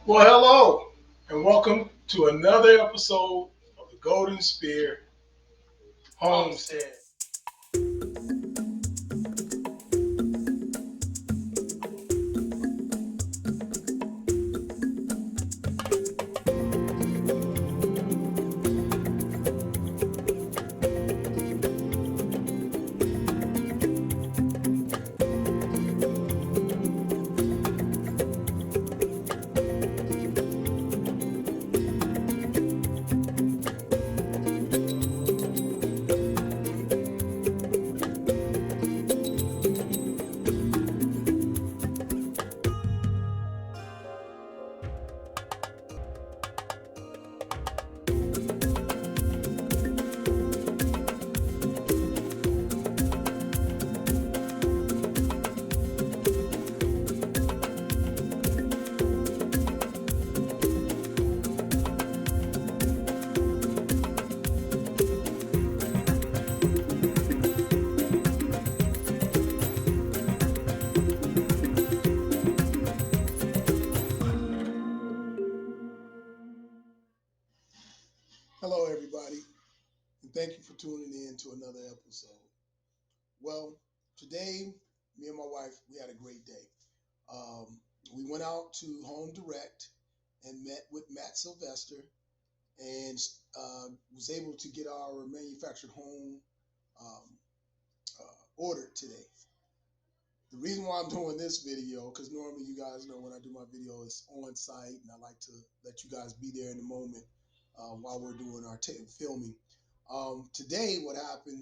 Well, hello, and welcome to another episode of the Golden Spear Homestead. Hello, everybody, and thank you for tuning in to another episode. Well, today, me and my wife, we had a great day. Um, we went out to Home Direct and met with Matt Sylvester and was able to get our manufactured home um, ordered today. The reason why I'm doing this video, because normally you guys know when I do my video, it's on site, and I like to let you guys be there in the moment while we're doing our filming. Today, what happened?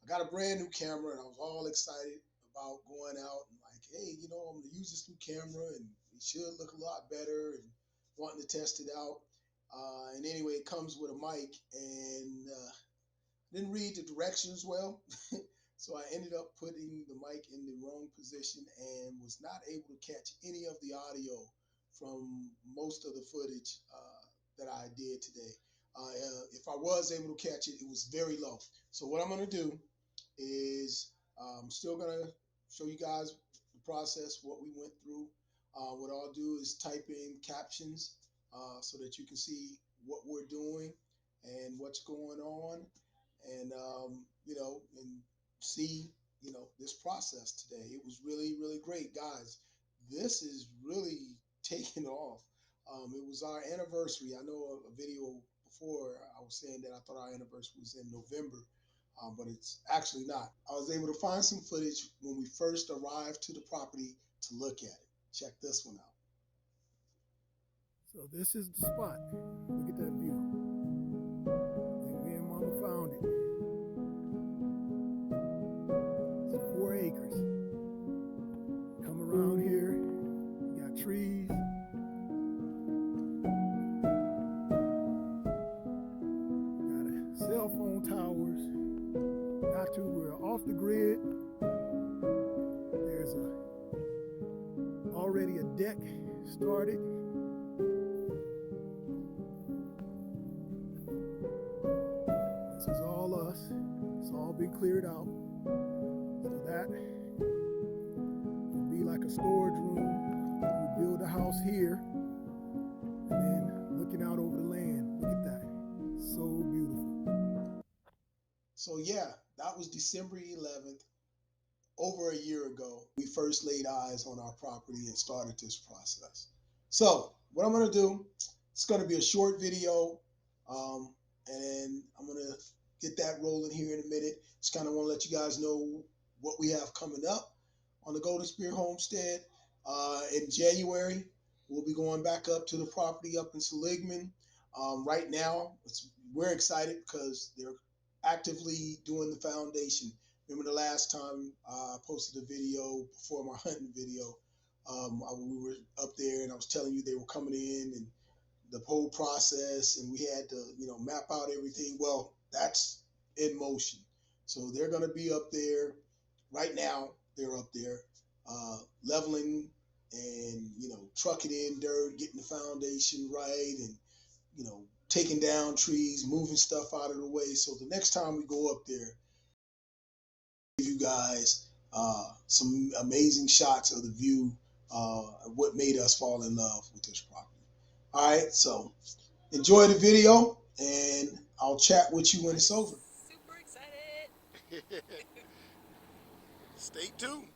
I got a brand new camera, and I was all excited about going out and like, hey, I'm gonna use this new camera, and it should look a lot better, and wanting to test it out. And anyway, it comes with a mic, and didn't read the directions well. So I ended up putting the mic in the wrong position and was not able to catch any of the audio from most of the footage that I did today. If I was able to catch it, it was very low. So what I'm going to do is I'm still going to show you guys the process, what we went through. What I'll do is type in captions so that you can see what we're doing and what's going on, and and see this process today. It was really, really great, guys. This is really taking off. It was our anniversary. I know a video before I was saying that I thought our anniversary was in November, but it's actually not. I was able to find some footage when we first arrived to the property to look at it. Check this one out. So this is the spot. Look at that view. And me and Mama found it. It's 4 acres. Come around here, you got trees. Got cell phone towers. We're off the grid. There's already a deck started. This is all us. It's all been cleared out. So that would be like a storage room. We build a house here and then looking out over the land. Look at that. So beautiful. So yeah, that was December 11th, over a year ago. We first laid eyes on our property and started this process. So what I'm going to do, it's going to be a short video, and I'm going to get that rolling here in a minute. Just kind of want to let you guys know what we have coming up on the Golden Spear Homestead. In January, we'll be going back up to the property up in Seligman. Right now, we're excited because they're actively doing the foundation. Remember the last time I posted a video before my hunting video, we were up there and I was telling you they were coming in and the whole process, and we had to, map out everything. Well, that's in motion. So they're going to be up there right now. They're up there leveling and, trucking in dirt, getting the foundation right, and, taking down trees, moving stuff out of the way. So the next time we go up there, give you guys some amazing shots of the view, what made us fall in love with this property. All right, so enjoy the video, and I'll chat with you when it's over. Super excited. Stay tuned.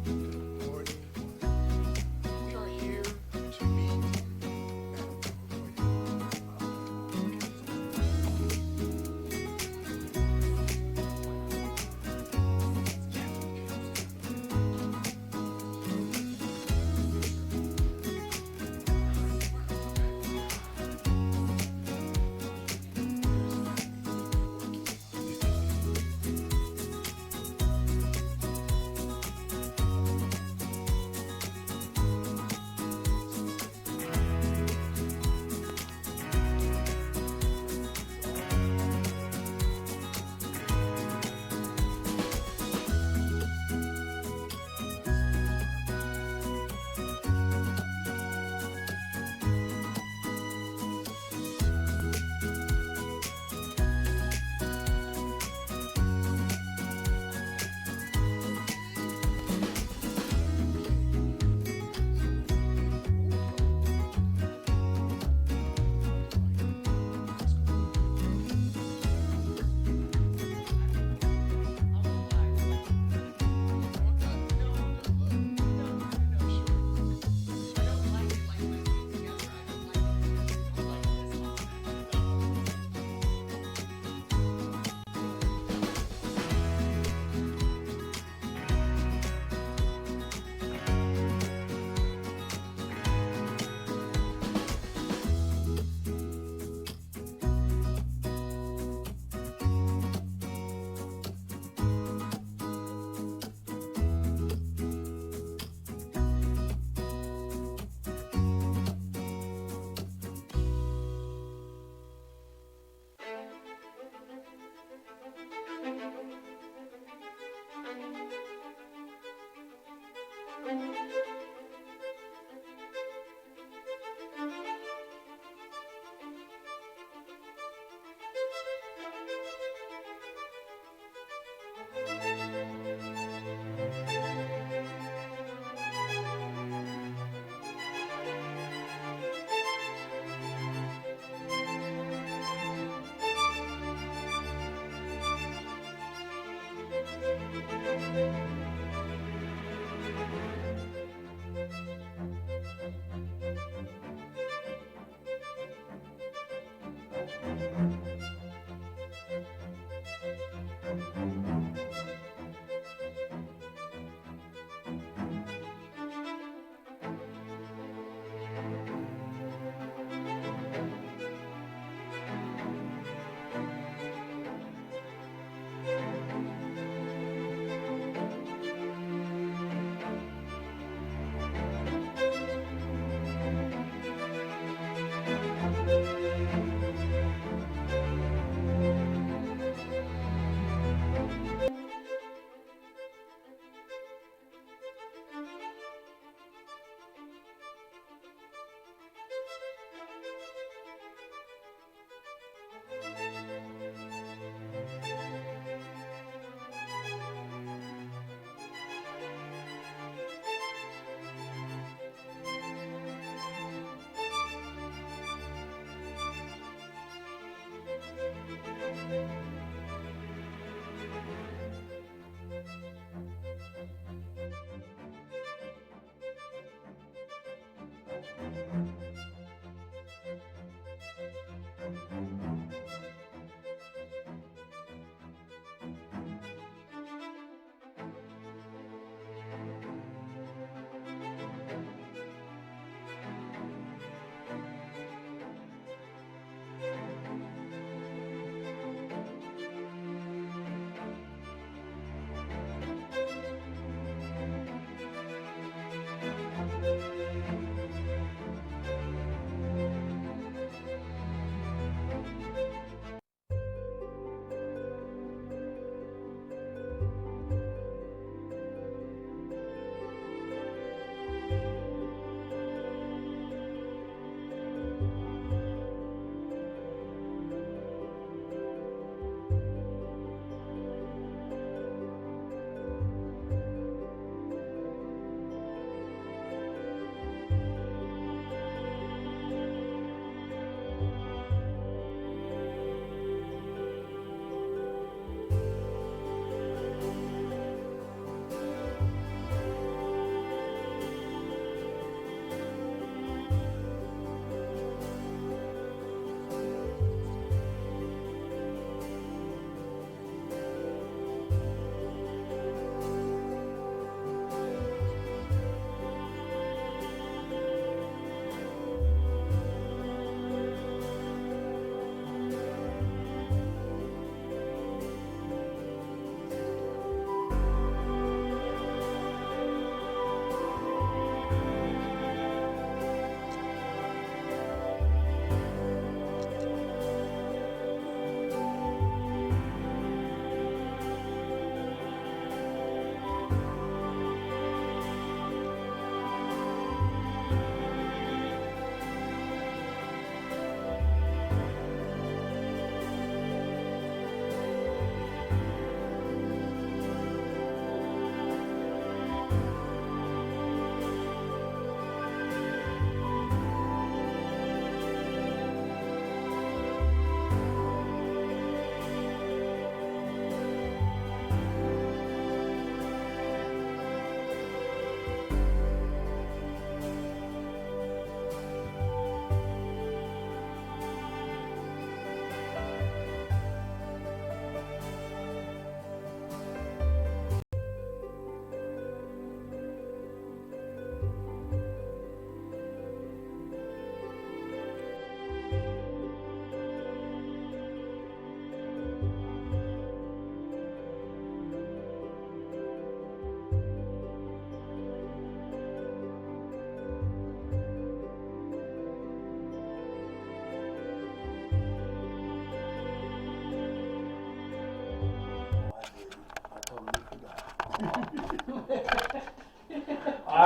Good morning. We are here to meet Madam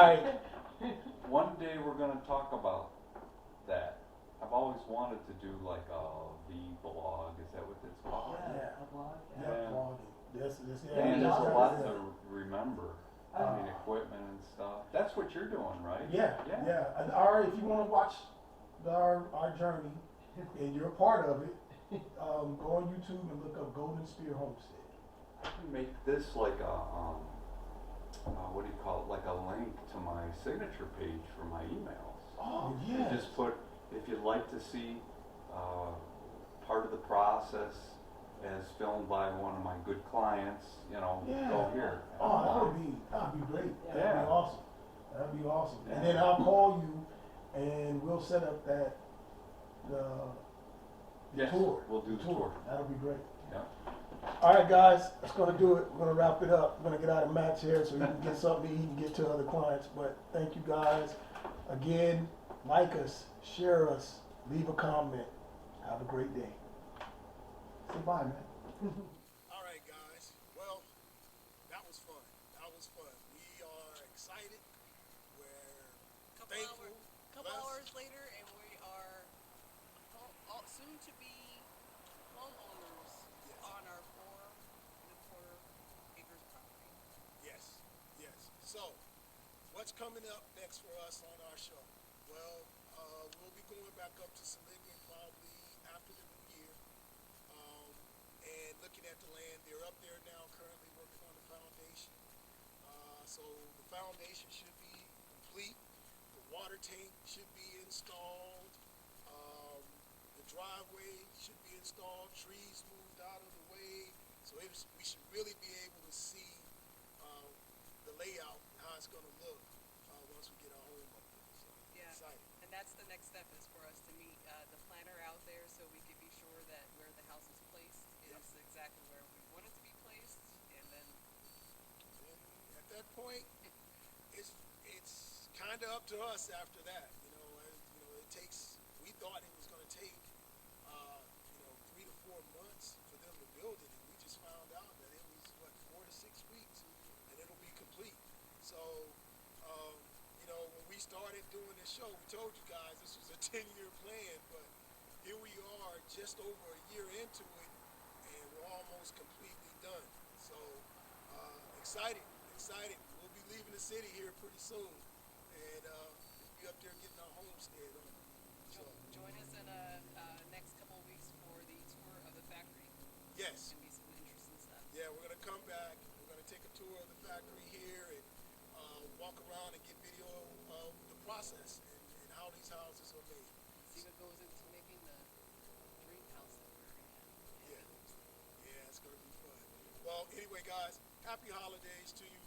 right. One day we're gonna talk about that. I've always wanted to do like a vlog. Is that what it's called? Yeah. A blog. Yeah, Yeah. vlogging. Yes, yes, yeah. And there's a Yeah. lot to remember. I mean, Uh, equipment and stuff. That's what you're doing, right? Yeah, yeah. And if you want to watch our journey, and you're a part of it, go on YouTube and look up Golden Spear Homestead. I can make this like a what do you call it? Like a link to my signature page for my emails. Oh, You yeah. just put, if you'd like to see part of the process as filmed by one of my good clients, go here. Oh, that'd be great. That'd Yeah. be awesome. That'd be awesome. And Yeah. then I'll call you, and we'll set up the Yes, tour. we'll do the tour. That'll be great. Yeah. All right, guys, that's gonna do it. We're gonna wrap it up. We're gonna get out of Matt's hair so he can get something to eat and get to other clients. But thank you, guys. Again, like us, share us, leave a comment. Have a great day. Say bye, man. All right, guys. Well, that was fun. That was fun. We are excited. We're thankful. Couple blessed. hours later, and we are soon to be homeowners Yes. on our 4.25 acres property. Yes, yes. So, what's coming up next for us on our show? Well, we'll be going back up to Seligman probably after the new year, and looking at the land. They're up there now, currently working on the foundation. So the foundation should be complete. The water tank should be installed. The driveway should be installed. Trees moved out of the way. So we should really be able to see the layout and how it's going to look once we get our home up there. So Yeah. excited. And that's the next step, is for us to meet the planner out there, so we can be sure that where the house is placed is exactly where we want it to be placed. And then And at that point, it's kind of up to us after that. It takes. We thought it was going to take 3 to 4 months for them to build it, and we just found out that it was 4 to 6 weeks, and it'll be complete. So, when we started doing this show, we told you guys this was a 10-year plan, but here we are, just over a year into it, and we're almost completely done. So, excited. We'll be leaving the city here pretty soon, and we'll be up there getting our homestead on. So, join us in next couple of weeks for the tour of the factory. yes. Gonna be some interesting stuff. Yeah, we're gonna come back. We're gonna take a tour of the factory here and walk around and get video of the process and how these houses are made. See what goes into making the dream house that we're in. Yeah, yeah, it's gonna be fun. Well, anyway, guys, happy holidays to you.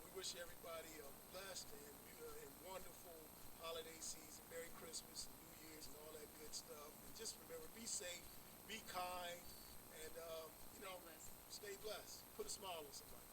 We wish everybody a blessed and wonderful holiday season. Merry Christmas, New Year's, and all that good stuff. And just remember, be safe, be kind, and Stay blessed. stay blessed. Put a smile on somebody.